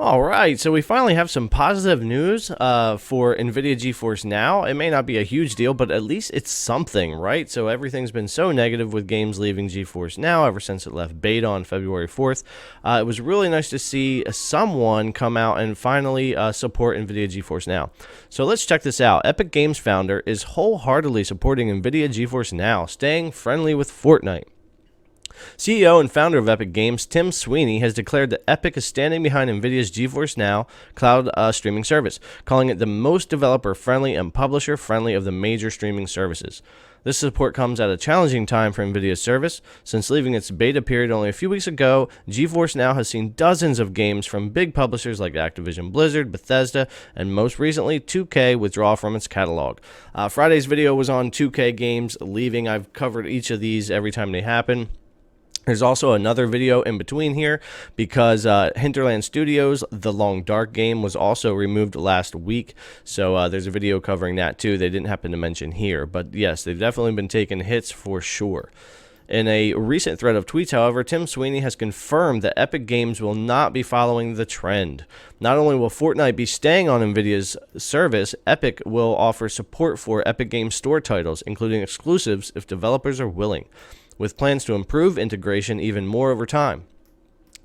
All right, so we finally have some positive news for Nvidia Geforce Now. It may not be a huge deal, but at least it's something, right? So everything's been so negative with games leaving Geforce Now ever since it left beta on February 4th. It was really nice to see someone come out and finally support Nvidia Geforce Now. So let's check this out. Epic Games founder is wholeheartedly supporting Nvidia Geforce Now, staying friendly with Fortnite. CEO and founder of Epic Games, Tim Sweeney, has declared that Epic is standing behind Nvidia's Geforce Now cloud streaming service, calling it the most developer-friendly and publisher-friendly of the major streaming services. This support comes at a challenging time for Nvidia's service. Since leaving its beta period only a few weeks ago, Geforce Now has seen dozens of games from big publishers like Activision Blizzard, Bethesda, and most recently 2K withdraw from its catalog. Friday's video was on 2K games leaving. I've covered each of these every time they happen. There's also another video in between here because Hinterland Studios' The Long Dark game was also removed last week. So there's a video covering that too. They didn't happen to mention here. But yes, they've definitely been taking hits for sure. In a recent thread of tweets, however, Tim Sweeney has confirmed that Epic Games will not be following the trend. Not only will Fortnite be staying on Nvidia's service, Epic will offer support for Epic Games Store titles, including exclusives if developers are willing, with plans to improve integration even more over time.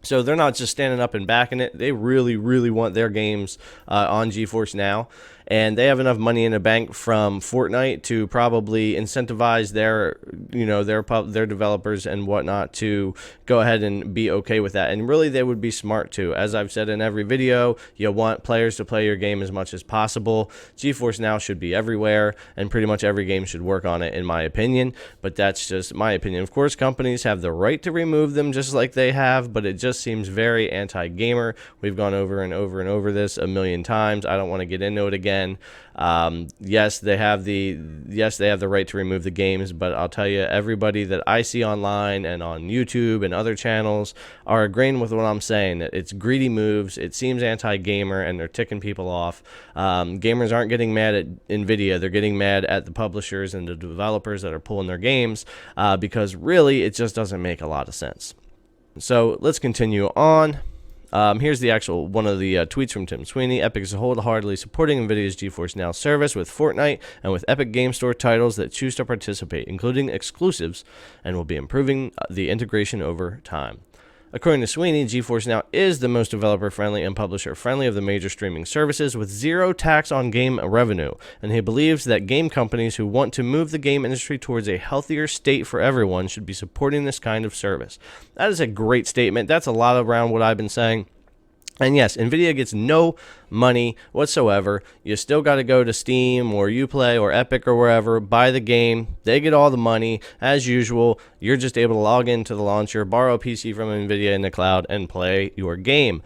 So they're not just standing up and backing it. They really, really want their games on Geforce Now. And they have enough money in the bank from Fortnite to probably incentivize their developers and whatnot to go ahead and be okay with that. And really, they would be smart too. As I've said in every video, you want players to play your game as much as possible. Geforce Now should be everywhere, and pretty much every game should work on it, in my opinion. But that's just my opinion. Of course, companies have the right to remove them just like they have, but it just seems very anti-gamer. We've gone over and over and over this a million times. I don't want to get into it again. Yes, they have the right to remove the games, but I'll tell you, everybody that I see online and on YouTube and other channels are agreeing with what I'm saying. It's greedy moves. It seems anti-gamer, and they're ticking people off. Gamers aren't getting mad at Nvidia. They're getting mad at the publishers and the developers that are pulling their games because really it just doesn't make a lot of sense. So let's continue on. Here's the actual one of the tweets from Tim Sweeney. Epic is wholeheartedly supporting Nvidia's Geforce Now service with Fortnite and with Epic Game Store titles that choose to participate, including exclusives, and will be improving the integration over time. According to Sweeney, Geforce Now is the most developer-friendly and publisher-friendly of the major streaming services with zero tax on game revenue, and he believes that game companies who want to move the game industry towards a healthier state for everyone should be supporting this kind of service. That is a great statement. That's a lot around what I've been saying. And yes, Nvidia gets no money whatsoever. You still got to go to Steam or Uplay or Epic or wherever, buy the game. They get all the money. As usual, you're just able to log into the launcher, borrow a PC from Nvidia in the cloud, and play your game.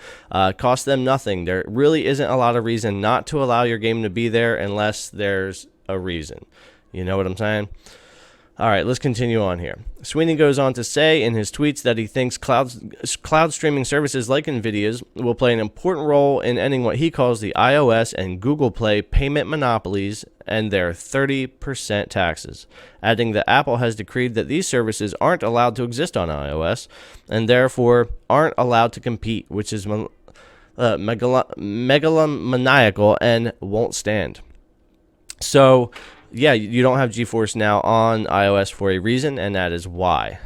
Cost them nothing. There really isn't a lot of reason not to allow your game to be there unless there's a reason. You know what I'm saying? All right, let's continue on here. Sweeney goes on to say in his tweets that he thinks cloud streaming services like Nvidia's will play an important role in ending what he calls the iOS and Google Play payment monopolies and their 30% taxes, adding that Apple has decreed that these services aren't allowed to exist on iOS and therefore aren't allowed to compete, which is megalomaniacal and won't stand. So yeah, you don't have Geforce Now on iOS for a reason, and that is why.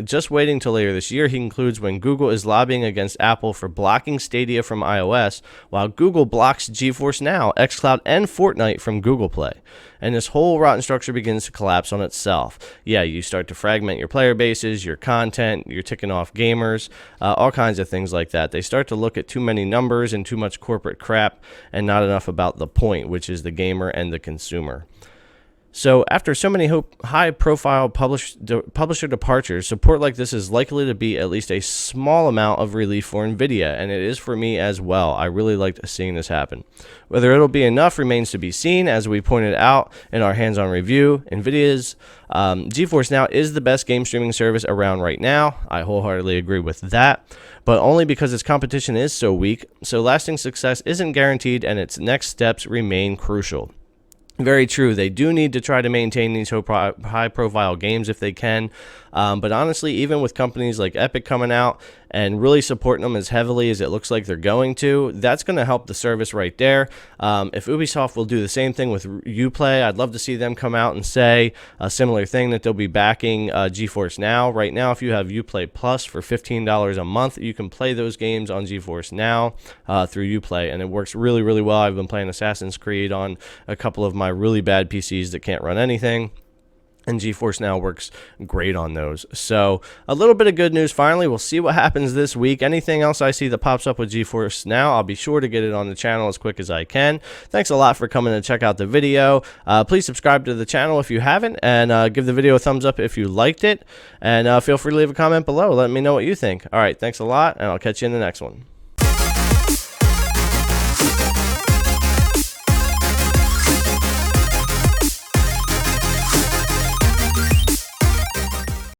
Just waiting till later this year, he concludes, when Google is lobbying against Apple for blocking Stadia from iOS, while Google blocks Geforce Now, xCloud, and Fortnite from Google Play. And this whole rotten structure begins to collapse on itself. Yeah, you start to fragment your player bases, your content, you're ticking off gamers, all kinds of things like that. They start to look at too many numbers and too much corporate crap and not enough about the point, which is the gamer and the consumer. So after so many high-profile publisher departures, support like this is likely to be at least a small amount of relief for Nvidia, and it is for me as well. I really liked seeing this happen. Whether it'll be enough remains to be seen. As we pointed out in our hands-on review, Nvidia's Geforce Now is the best game streaming service around right now. I wholeheartedly agree with that, but only because its competition is so weak, so lasting success isn't guaranteed and its next steps remain crucial. Very true. They do need to try to maintain these high-profile games if they can. But honestly, even with companies like Epic coming out and really supporting them as heavily as it looks like they're going to, that's going to help the service right there. If Ubisoft will do the same thing with Uplay, I'd love to see them come out and say a similar thing, that they'll be backing Geforce Now. Right now, if you have Uplay Plus for $15 a month, you can play those games on Geforce Now through Uplay, and it works really, really well. I've been playing Assassin's Creed on a couple of my really bad PCs that can't run anything, and Geforce Now works great on those. So a little bit of good news finally. We'll see what happens this week. Anything else I see that pops up with Geforce Now, I'll be sure to get it on the channel as quick as I can. Thanks a lot for coming to check out the video. Please subscribe to the channel if you haven't, and give the video a thumbs up if you liked it. And feel free to leave a comment below. Let me know what you think. All right, thanks a lot, and I'll catch you in the next one.